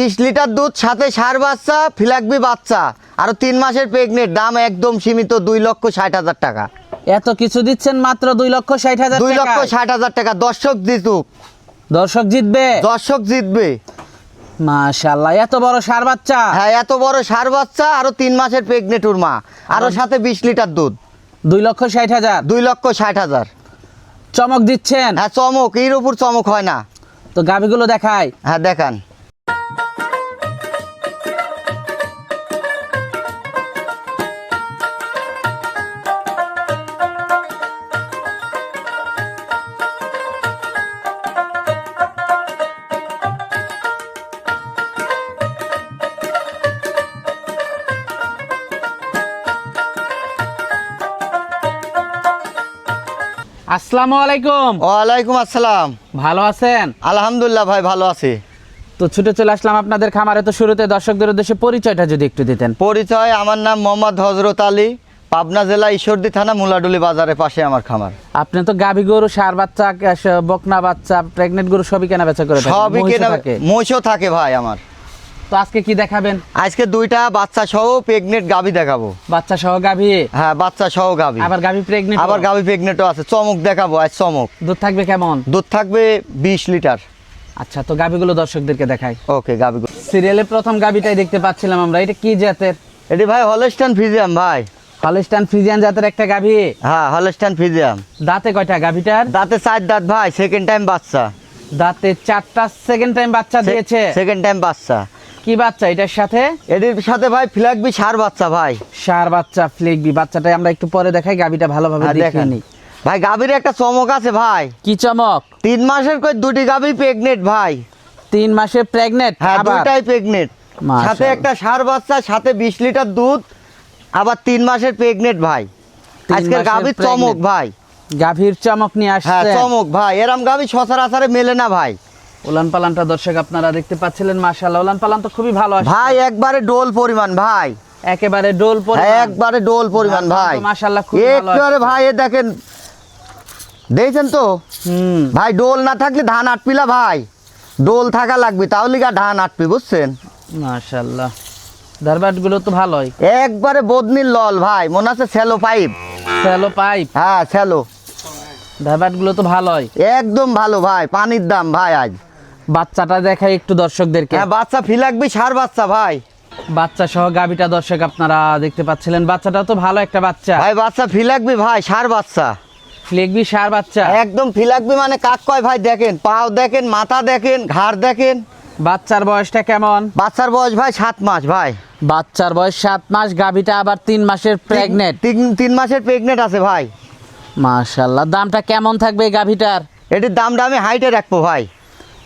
30 litre দুধ, সাথে ষাঁড় বাচ্চা, ফিলাকবি বাচ্চা, আরো 3 মাসের প্রেগনেন্ট। দাম একদম সীমিত, 2,60,000 টাকা। এত কিছু দিচ্ছেন মাত্র 2,60,000 টাকা। 2,60,000 টাকা। দর্শক জিতুক, দর্শক জিতবে, দর্শক জিতবে। মাশাআল্লাহ। এত বড় ষাঁড় বাচ্চা। হ্যাঁ, এত বড় ষাঁড় বাচ্চা, আরো 3 মাসের প্রেগনেন্ট ওর মা, আরো সাথে 20 লিটার দুধ। 2,60,000। 2,60,000। চমক দিচ্ছেন। হ্যাঁ, চমক, এর উপর চমক হয় না। তো গাভিগুলো দেখাই। হ্যাঁ, দেখান। আসসালামু আলাইকুম। ওয়ালাইকুম আসসালাম। ভালো আছেন? আলহামদুলিল্লাহ ভাই, ভালো আছি। তো ছুটে চলে আসলাম আপনাদের খামারে। তো শুরুতে দর্শকদের উদ্দেশ্যে পরিচয়টা যদি একটু দিতেন। পরিচয়, আমার নাম মোহাম্মদ হযরত আলী, পাবনা জেলা ঈশ্বরদী থানা মুলাডুলি বাজারের পাশে আমার খামার। আপনি তো গাভী গরু, ষাঁড় বাচ্চা, বকনা বাচ্চা, প্রেগনেন্ট গরু সবই কেনা বেচা করে থাকেন। সবই মহিষও কেনা, থাকে। মহিষও থাকে ভাই আমার। তো আজকে কি দেখাবেন? আজকে 2টা বাচ্চা সহ প্রেগনেন্ট গাভী দেখাবো। বাচ্চা সহ গাভী? হ্যাঁ, বাচ্চা সহ গাভী। আবার গাভী প্রেগনেন্ট? আবার গাভী প্রেগনেন্টও আছে। চমক দেখাবো আজ, চমক। দুধ থাকবে কেমন? দুধ থাকবে 20 লিটার। আচ্ছা, তো গাভীগুলো দর্শকদেরকে দেখাই। ওকে, গাভী। সিরিয়ালে প্রথম গাভীটাই দেখতে পাচ্ছিলাম আমরা। এটা কি জাতের? এটি ভাই হলস্টাইন ফ্রিজিয়াম ভাই। হলস্টাইন ফ্রিজিয়ান জাতের একটা গাভী। হ্যাঁ, হলস্টাইন ফ্রিজিয়াম। দাঁতে কয়টা গাভীটার? দাঁতে 4 দাঁত ভাই, সেকেন্ড টাইম বাচ্চা। দাঁতে 4টা, সেকেন্ড টাইম বাচ্চা দিয়েছে। সেকেন্ড টাইম বাচ্চা। কি বাচ্চা এটার সাথে? এটির সাথে ভাই ফিলাকবি ষাঁড় বাচ্চা ভাই। ষাঁড় বাচ্চা, ফ্লেগবি বাচ্চাটা আমরা একটু পরে দেখাই। গাভীটা ভালোভাবে হ্যাঁ, দেখে দেখান। নিই। ভাই গাভীর একটা চমক আছে ভাই। কি চমক? 3 মাসের কই 2টি গাভী প্রেগনেন্ট ভাই। 3 মাসের প্রেগনেন্ট? হ্যাঁ, 2টাই প্রেগনেন্ট। মাশাআল্লাহ। সাথে একটা ষাঁড় বাচ্চা, সাথে 20 লিটার দুধ, আবার 3 মাসের প্রেগনেন্ট ভাই। 3 আজকের মাসের গাভীর চমক pregnant। ভাই। গাভীর চমক নিয়ে হ্যাঁ, আসছে। চমক ভাই। এরম গাভী সচরাচরে মেলে না ভাই। উলান পালানটা দর্শক আপনারা দেখতে পাচ্ছিলেন। মাশাআল্লাহ, উলান পালান তো খুবই ভালো আসছে ভাই একবারে ডোল পরিমাণ ভাই। একেবারে ডোল হ্যাঁ, পরিমাণ। একবারে ডোল পরিমাণ ভাই। মাশাআল্লাহ, খুবই ভালো একবারে আসছে। ভাই। এ দেখেন, দেখছেন তো ভাই, ডোল না থাকলে ধান আটপিলা ভাই। ডোল থাকা লাগবে, তাহলে গা ধান আটপি, বুঝছেন? মাশাআল্লাহ, ধারবাট গুলো তো ভালোই। একবারে বদনির লল ভাই, মনে আছে স্যালো পাইপ। Shallow pipe. হ্যাঁ, স্যালো। ধারবাট গুলো তো ভালোই, একদম ভালো ভাই। পানির দাম ভাই আজ। বাচ্চাটা দেখাই একটু দর্শকদেরকে। হ্যাঁ, বাচ্চা ফিলাকবি ষাঁড় বাচ্চা ভাই। বাচ্চা সহ গাভীটা দর্শক আপনারা দেখতে পাচ্ছিলেন। বাচ্চাটা তো ভালো একটা বাচ্চা। ভাই বাচ্চা ফিলাকবি ভাই, ষাঁড় বাচ্চা। ফ্লেগবি ষাঁড় বাচ্চা। একদম ফিলাকবি মানে কাক কয় ভাই। দেখেন পাও, দেখেন মাথা, দেখেন ঘাড়, দেখেন। বাচ্চার বয়সটা কেমন? বাচ্চার বয়স ভাই 7 মাস ভাই। বাচ্চার বয়স 7 মাস। গাভীটা আবার 3 মাসের প্রেগনেন্ট। 3 মাসের প্রেগনেন্ট আছে ভাই। মাশাআল্লাহ, দামটা কেমন থাকবে এই গাভীটার? এটির দামটা আমি হাইটে রাখবো ভাই।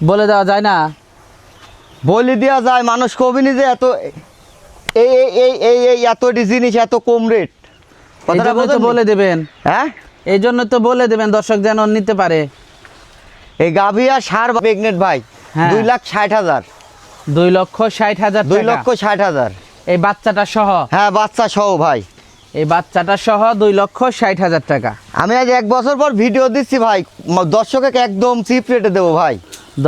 বলে দেওয়া যায় না? বলি দেওয়া যায়, মানুষ কবিনি যে এত এই এই এই এই এই এতটি জিনিস এত কম রেট। এই জন্য তো বলে দেবেন। হ্যাঁ, এই জন্য তো বলে দেবেন, দর্শক যেন নিতে পারে। এই গাভী আর ষাঁড় প্রেগনেন্ট ভাই। হ্যাঁ। 2,60,000। 2,60,000 টাকা। 2,60,000। এই বাচ্চাটা সহ? হ্যাঁ, বাচ্চা সহ ভাই। এই বাচ্চাটা সহ 2,60,000 টাকা। আমি আজ 1 বছর পর ভিডিও দিচ্ছি ভাই। দর্শককে একদম চিপ রেটে দেবো ভাই।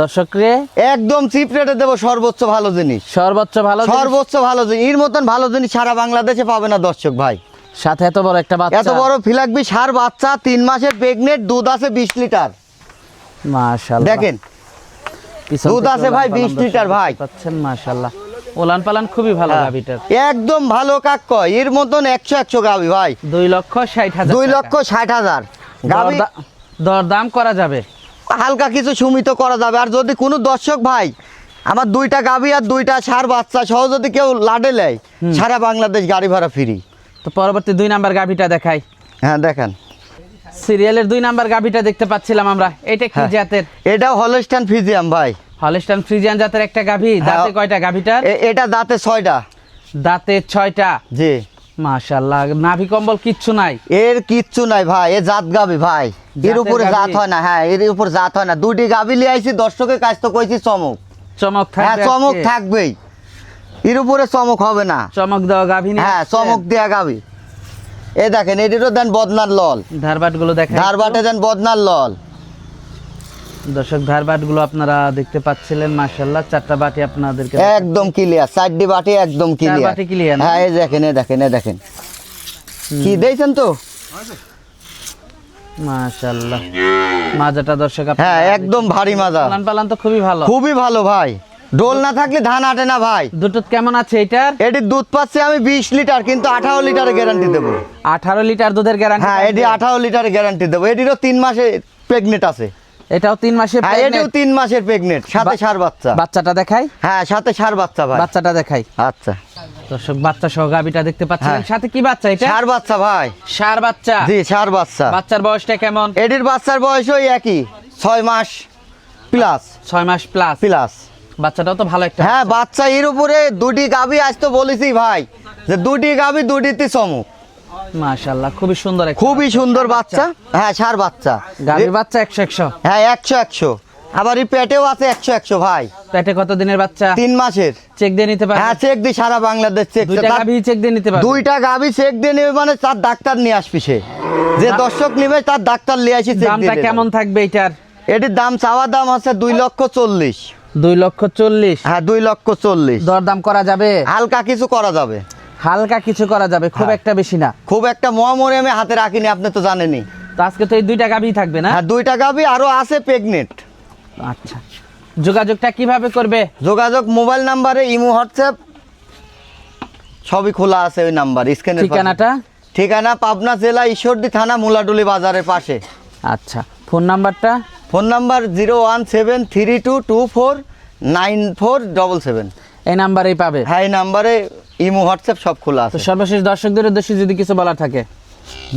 দর্শকরে একদম চিপ রেটে দেবো। সর্বোচ্চ ভালো জিনিস, সর্বোচ্চ ভালো জিনিস। সর্বোচ্চ ভালো জিনিস। এর মতন ভালো জিনিস সারা বাংলাদেশে পাবে না দর্শক ভাই। সাথে এত বড় একটা বাচ্চা। এত বড় ফিলাকবি ষাঁড় বাচ্চা, 3 মাসের প্রেগনেন্ট, দুধ আছে 20 লিটার। মাশাআল্লাহ, দেখেন পিছন দুধ থেকে আছে উলান ভাই পালান 20 লিটার দর্শক ভাই। দেখতে পাচ্ছেন। মাশাআল্লাহ, উলান পালান খুবই ভালো গাভীটার। একদম ভালো কাক কয়। এর মতন 100 গাভী ভাই। 2,60,000। 2,60,000 গাভী। দরদাম করা যাবে, হালকা কিছু সীমিত করা যাবে। আর যদি কোনো দর্শক ভাই আমার 2টা গাভী আর 2টা ষাঁড় বাচ্চা সহ যদি কেউ লাডে নেয়, সারা বাংলাদেশ গাড়ি ভাড়া ফ্রি। তো পরবর্তী 2 নাম্বার গাভীটা দেখাই। হ্যাঁ, দেখেন। সিরিয়ালের 2 নাম্বার গাভীটা দেখতে পাচ্ছিলাম আমরা। এটা কি হ্যাঁ। জাতের? এটাও হলস্টাইন ফ্রিজিয়াম ভাই। হলস্টাইন ফ্রিজিয়ান জাতের একটা গাভী। দাঁতে কয়টা গাভীটার? এটা দাঁতে 6টা। দাঁতে 6টা। জি। মাশাআল্লাহ, নাভি কম্বল কিচ্ছু নাই। এর কিচ্ছু নাই ভাই। এ জাত গাভী ভাই। এর উপরে জাত হয় না। হ্যাঁ, এর উপর জাত হয় না। 2টি গাভী লিয়ে আইছি, দর্শকের কাছ তো কইছি চমক। চমক হ্যাঁ, থাকবে। চমক আজকে? থাকবেই। এর উপরে চমক হবে না। চমক দেওয়া গাভী নিয়ে হ্যাঁ, আসছেন? চমক দেয়া গাভী। এ দেখেন, এটিরও দেন বদনার লল। ধারবাট গুলো দেখেন। ধারবাটে দেন বদনার লল। দর্শক ধার বাটগুলো আপনারা দেখতে পাচ্ছিলেন, মাশাআল্লাহ চারটা বাটি আপনাদেরকে একদম ক্লিয়ার, চারটি বাটি একদম ক্লিয়ার। বাটি clear না? হ্যাঁ এই দেখেন, এই দেখেন, এই দেখেন, কি দেখছেন তো? মাশাআল্লাহ মাজাটা দর্শক হ্যাঁ একদম ভারী মাজা, পালান পালান তো খুবই ভালো। খুবই ভালো ভাই। ডোল না থাকলে ধান আটে না ভাই। দুটো কেমন আছে এটার? এটির দুধ পাচ্ছে আমি 20 লিটার, কিন্তু 18 লিটারের গ্যারান্টি দেবো। 18 লিটার দুধের গ্যারান্টি? হ্যাঁ এটি 18 লিটারের গ্যারান্টি দেবো। এটিরও 3 মাসে প্রেগনেন্ট আছে। এটাও 3 মাসের হ্যাঁ এটিও 3 মাসের প্রেগনেন্ট, সাথে ষাঁড় বাচ্চা। বাচ্চাটা দেখাই? হ্যাঁ সাথে ষাঁড় বাচ্চা ভাই। বাচ্চাটা দেখাই। আচ্ছা দর্শক বাচ্চা সহ গাবিটা দেখতে পাচ্ছেন, হ্যাঁ। সাথে কি বাচ্চা এটা? ষাঁড় বাচ্চা ভাই। ষাঁড় বাচ্চা? জি ষাঁড় বাচ্চা। বাচ্চার বয়সটা কেমন? এটির বাচ্চার বয়স ওই একই 6 মাস প্লাস। 6 মাস প্লাস। প্লাস বাচ্চাটাও তো ভালো একটা। হ্যাঁ বাচ্চা এর উপরে দুটি গাভী, আজ তো বলেছি ভাই যে দুটি গাভী দুটিতে চমক। মাশাআল্লাহ খুবই সুন্দর একটা খুবই সুন্দর বাচ্চা। হ্যাঁ ষাঁড় বাচ্চা, গাবির বাচ্চা 100 হ্যাঁ 100 আবার এই পেটেও আছে 100 ভাই। পেটে কত দিনের বাচ্চা? 3 মাসের। চেক দিয়ে নিতে পারবে? হ্যাঁ চেক দি, সারা বাংলাদেশ চেক। দুইটা গাবি চেক দিয়ে নিতে পারবে? দুইটা গাভী চেক দিয়ে নেবে মানে তার ডাক্তার নিয়ে আসবি, সে যে দর্শক নিবে তার ডাক্তার নিয়ে আসি চেক দামটা দিয়ে। কেমন থাকবে এটার? এটির দাম চাওয়া দাম আছে 2,40,000। 2,40,000? হ্যাঁ 2,40,000। দরদাম করা যাবে? হালকা কিছু করা যাবে। হালকা কিছু করা যাবে, খুব একটা বেশি না। খুব একটা মহামরে আমি হাতে রাখিনি, আপনি তো জানেনই। তো আজকে তো এই দুইটা গাবি থাকবে না? হ্যাঁ দুইটা গাভী আরো আছে প্রেগনেন্ট। আচ্ছা যোগাযোগটা কিভাবে করবে? যোগাযোগ মোবাইল নাম্বারে, ইমো, হোয়াটসঅ্যাপ সবই খোলা আছে ওই নাম্বার স্ক্রিনে। ঠিকানাটা? ঠিকানা পাবনা জেলা ঈশ্বরদী থানা মুলাডুলি বাজারের পাশে। আচ্ছা ফোন নাম্বারটা? Phone number 01732249477। এই নাম্বারেই পাবে? হ্যাঁ এই নাম্বারে ইমো হোয়াটসঅ্যাপ সব খোলা তো আছে। সর্বশেষ দর্শকদের উদ্দেশ্যে যদি কিছু বলার থাকে?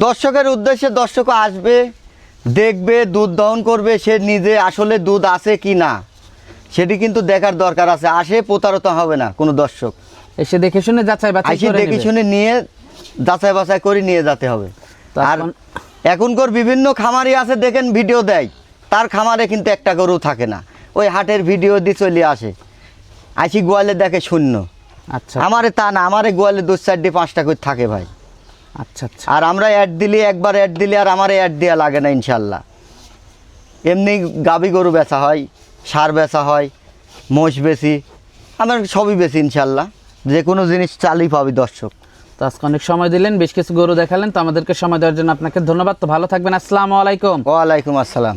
দর্শকের উদ্দেশ্যে, দর্শক আসবে, দেখবে, দুধ দহন করবে, সে নিজে আসলে দুধ আছে কি না সেটি কিন্তু দেখার দরকার আছে। আসে প্রতারিত হবে না কোনো দর্শক, এসে দেখে শুনে যাচাই বাছাই আসি করে দেখে নেবে। শুনে নিয়ে যাচাই বাছাই করে নিয়ে যেতে হবে। তো আর এখন- এখনকার বিভিন্ন খামারি আছে দেখেন ভিডিও দেয়, তার খামারে কিন্তু একটা গরু থাকে না, ওই হাটের ভিডিও দিয়ে চলে আসে, আসি গোয়ালে দেখে শূন্য। আচ্ছা আমারে তা না, আমারে গোয়ালে 2-4 5টা করে থাকে ভাই। আচ্ছা আচ্ছা আর আমরা অ্যাড দিলে, একবার অ্যাড দিলে আর আমার অ্যাড দেওয়া লাগে না ইনশাল্লাহ। এমনি গাভী গরু বেচা হয়, সার বেচা হয়, মোষ বেশি, আমার সবই বেশি ইনশাল্লাহ। যে কোনো জিনিস চালই পাবি দর্শক। তো আজকে অনেক সময় দিলেন, বেশ কিছু গরু দেখালেন, তো আমাদেরকে সময় দেওয়ার জন্য আপনাকে ধন্যবাদ। তো ভালো থাকবেন, আসসালামু আলাইকুম। ওয়ালাইকুম আসসালাম।